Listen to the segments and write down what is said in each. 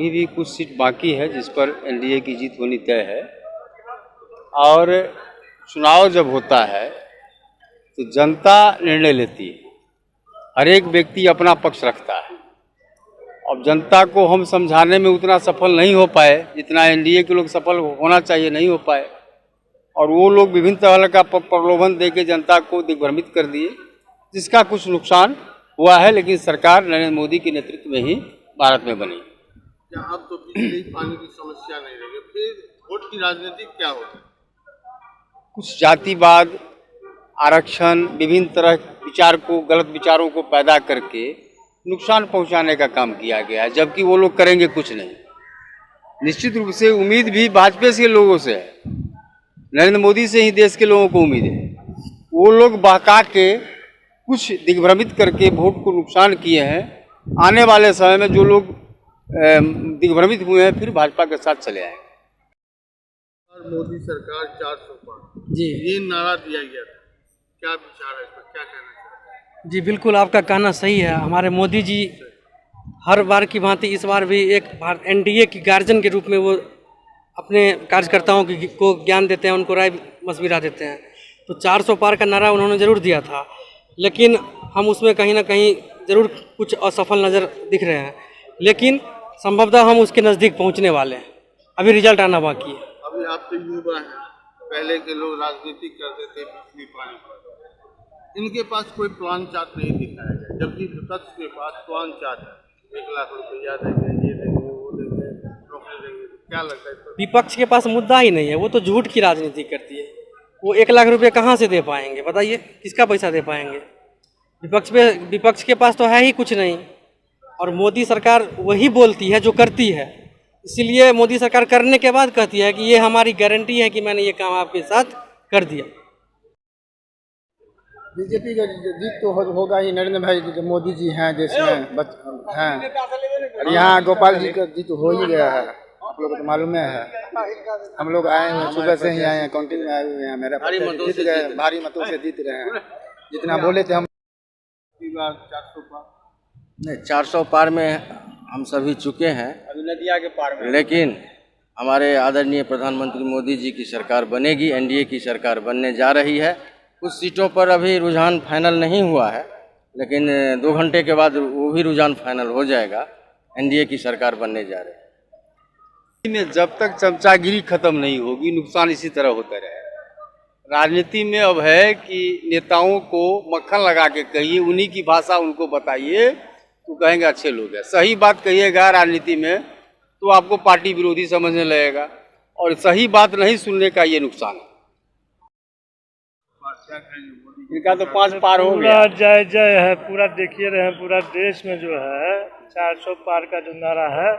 अभी भी कुछ सीट बाकी है जिस पर एनडीए की जीत होनी तय है। और चुनाव जब होता है तो जनता निर्णय लेती है, हर एक व्यक्ति अपना पक्ष रखता है। अब जनता को हम समझाने में उतना सफल नहीं हो पाए जितना एनडीए के लोग सफल होना चाहिए, नहीं हो पाए। और वो लोग विभिन्न तरह का प्रलोभन देके जनता को दिग्भ्रमित कर दिए, जिसका कुछ नुकसान हुआ है। लेकिन सरकार नरेंद्र मोदी के नेतृत्व में ही भारत में बनी। क्या अब तो बिजली पानी की समस्या नहीं रहेगी, फिर वोट की राजनीति क्या होगी? कुछ जातिवाद, आरक्षण, विभिन्न तरह विचार को, गलत विचारों को पैदा करके नुकसान पहुंचाने का काम किया गया है, जबकि वो लोग करेंगे कुछ नहीं। निश्चित रूप से उम्मीद भी भाजपा के लोगों से है, नरेंद्र मोदी से ही देश के लोगों को उम्मीद है। वो लोग बहका के कुछ दिग्भ्रमित करके वोट को नुकसान किए हैं। आने वाले समय में जो लोग दिग्भ्रमित हुए हैं फिर भाजपा के साथ चले आएंगे। और मोदी सरकार 400 पार जी ये नारा दिया गया था, क्या विचार है इस पर, क्या कहना चाहते हैं? जी बिल्कुल, आपका कहना सही है। हमारे मोदी जी हर बार की भांति इस बार भी एक एनडीए की गार्जियन के रूप में वो अपने कार्यकर्ताओं को ज्ञान देते हैं, उनको राय मशविरा देते हैं। तो 400 पार का नारा उन्होंने ज़रूर दिया था, लेकिन हम उसमें कहीं ना कहीं ज़रूर कुछ असफल नज़र दिख रहे हैं। लेकिन संभवतः हम उसके नज़दीक पहुंचने वाले हैं, अभी रिजल्ट आना बाकी है। अभी आप तो युवा हैं, पहले के लोग राजनीति करते थे बिजली पानी पर, इनके पास कोई प्लान चार्ट नहीं दिखाया गया, जबकि विपक्ष के पास प्लान चार्ट है। 1 लाख रुपया देंगे, ये देंगे, वो देंगे, नौकरी देंगे। क्या लगता है इस पर? विपक्ष के पास मुद्दा ही नहीं है, वो तो झूठ की राजनीति करती है। वो 1 लाख रुपये कहाँ से दे पाएंगे, बताइए, किसका पैसा दे पाएंगे? विपक्ष के पास तो है ही कुछ नहीं। और मोदी सरकार वही बोलती है जो करती है, इसीलिए मोदी सरकार करने के बाद कहती है कि ये हमारी गारंटी है कि मैंने ये काम आपके साथ कर दिया। बीजेपी का जीत तो होगा ही। नरेंद्र भाई जो मोदी जी हैं देश में हैं, और यहाँ गोपाल जी का जीत हो ही गया है, आप लोगों को तो मालूम है। हम लोग आए हैं, सुबह से ही आए हैं, काउंटिंग में आए हुए हैं। मेरा जीत गए, भारी मतों से जीत रहे हैं, जितना बोले थे हम। 400 पार नहीं, 400 पार में हम सभी चुके हैं, अभी नदिया के पार में। लेकिन हमारे आदरणीय प्रधानमंत्री मोदी जी की सरकार बनेगी, एनडीए की सरकार बनने जा रही है। कुछ सीटों पर अभी रुझान फाइनल नहीं हुआ है, लेकिन 2 घंटे के बाद वो भी रुझान फाइनल हो जाएगा। एनडीए की सरकार बनने जा रही है। में जब तक चमचागिरी खत्म नहीं होगी, नुकसान इसी तरह होता रहेगा। राजनीति में अब है कि नेताओं को मक्खन लगा के कहिए, उन्हीं की भाषा उनको बताइए तो कहेंगे अच्छे लोग हैं। सही बात कहिएगा राजनीति में तो आपको पार्टी विरोधी समझने लगेगा, और सही बात नहीं सुनने का ये नुकसान है। इनका तो 5 पार हो गया। पूरा जय जय है, पूरा देखिए रहे हैं, पूरा देश में जो है 400 पार का जो नारा है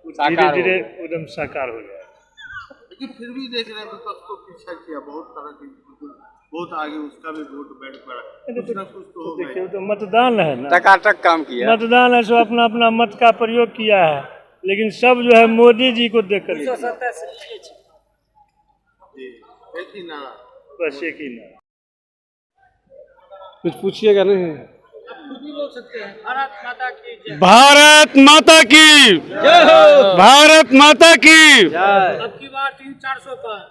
धीरे धीरे एकदम साकार हो गया। लेकिन फिर भी देख रहे हैं विपक्ष को पीछा किया, बहुत तरह की, बहुत आगे उसका भी वोट बैठ पड़ा, कुछ ना कुछ तो होगा। देखिए तो मतदान है ना, टकाटक काम किया, मतदान है, सब अपना अपना मत का प्रयोग किया है, लेकिन सब जो है मोदी जी को देख कर एक ही नारा, बस एक ही नारा। कुछ पूछिएगा नहीं? भारत माता की जय। भारत माता की जय हो, भारत माता की जय। अब की बार 400 पार।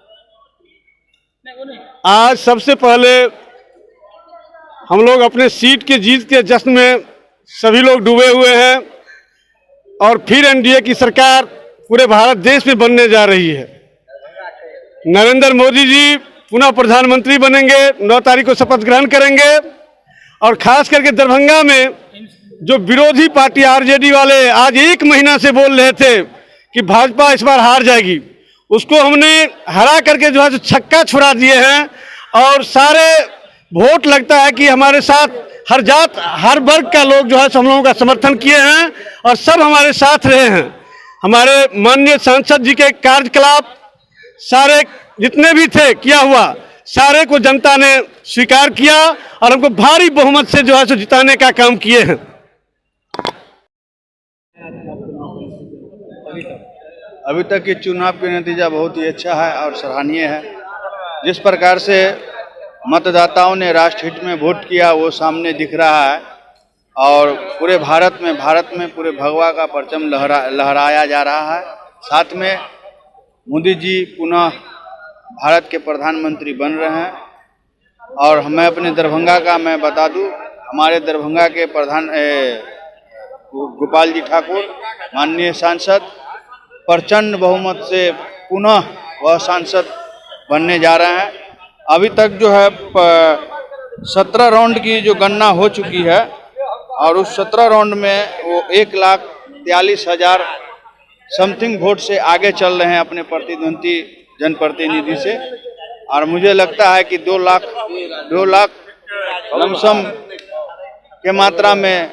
आज सबसे पहले हम लोग अपने सीट के जीत के जश्न में सभी लोग डूबे हुए हैं, और फिर एनडीए की सरकार पूरे भारत देश में बनने जा रही है। नरेंद्र मोदी जी पुनः प्रधानमंत्री बनेंगे, 9 तारीख को शपथ ग्रहण करेंगे। और खास करके दरभंगा में जो विरोधी पार्टी आरजेडी वाले आज 1 महीना से बोल रहे थे कि भाजपा इस बार हार जाएगी, उसको हमने हरा करके जो है छक्का छुड़ा दिए हैं। और सारे वोट लगता है कि हमारे साथ हर जात हर वर्ग का लोग जो है हम लोगों का समर्थन किए हैं, और सब हमारे साथ रहे हैं। हमारे माननीय सांसद जी के कार्यकलाप सारे जितने भी थे किया हुआ, सारे को जनता ने स्वीकार किया, और हमको भारी बहुमत से जो है सो जिताने का काम किए हैं। अभी तक के चुनाव के नतीजा बहुत ही अच्छा है और सराहनीय है। जिस प्रकार से मतदाताओं ने राष्ट्रहित में वोट किया वो सामने दिख रहा है। और पूरे भारत में पूरे भगवा का परचम लहराया जा रहा है। साथ में मोदी जी पुनः भारत के प्रधानमंत्री बन रहे हैं। और मैं अपने दरभंगा का मैं बता दूं, हमारे दरभंगा के प्रधान गोपाल जी ठाकुर माननीय सांसद प्रचंड बहुमत से पुनः वह सांसद बनने जा रहे हैं। अभी तक जो है 17 राउंड की जो गणना हो चुकी है और उस 17 राउंड में वो 1,43,000 समथिंग वोट से आगे चल रहे हैं अपने प्रतिद्वंदी जनप्रतिनिधि से। और मुझे लगता है कि 2 लाख लमसम के मात्रा में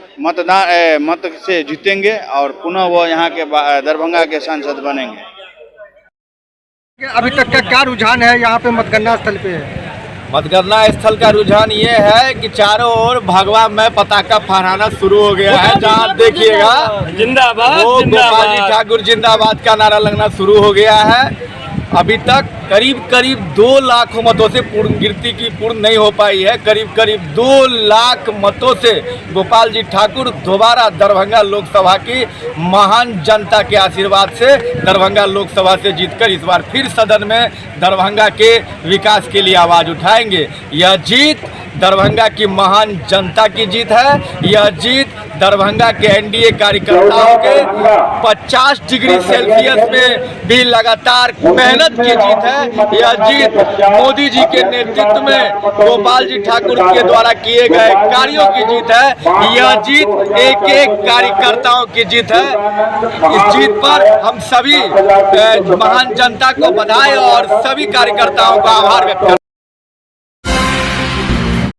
मत से जीतेंगे और पुनः वो यहाँ के दरभंगा के सांसद बनेंगे। अभी तक का क्या रुझान है यहाँ पे मतगणना स्थल पे? मतगणना स्थल का रुझान ये है कि चारों ओर भगवा में पताका फहराना शुरू हो गया है। जहाँ देखिएगा जिंदाबाद वो गोपाल जी ठाकुर जिंदाबाद का नारा लगना शुरू हो गया है। अभी तक करीब 2 लाख मतों से गिनती की पूर्ण नहीं हो पाई है। करीब 2 लाख मतों से गोपाल जी ठाकुर दोबारा दरभंगा लोकसभा की महान जनता के आशीर्वाद से दरभंगा लोकसभा से जीतकर इस बार फिर सदन में दरभंगा के विकास के लिए आवाज़ उठाएंगे। यह जीत दरभंगा की महान जनता की जीत है। यह जीत दरभंगा के एनडीए कार्यकर्ताओं के 50 डिग्री सेल्सियस में भी लगातार मेहनत की जीत है। यह जीत मोदी जी के नेतृत्व में गोपाल जी ठाकुर के द्वारा किए गए कार्यों की जीत है। यह जीत एक कार्यकर्ताओं की जीत है। इस जीत पर हम सभी महान जनता को बधाई और सभी कार्यकर्ताओं का आभार व्यक्त करते हैं।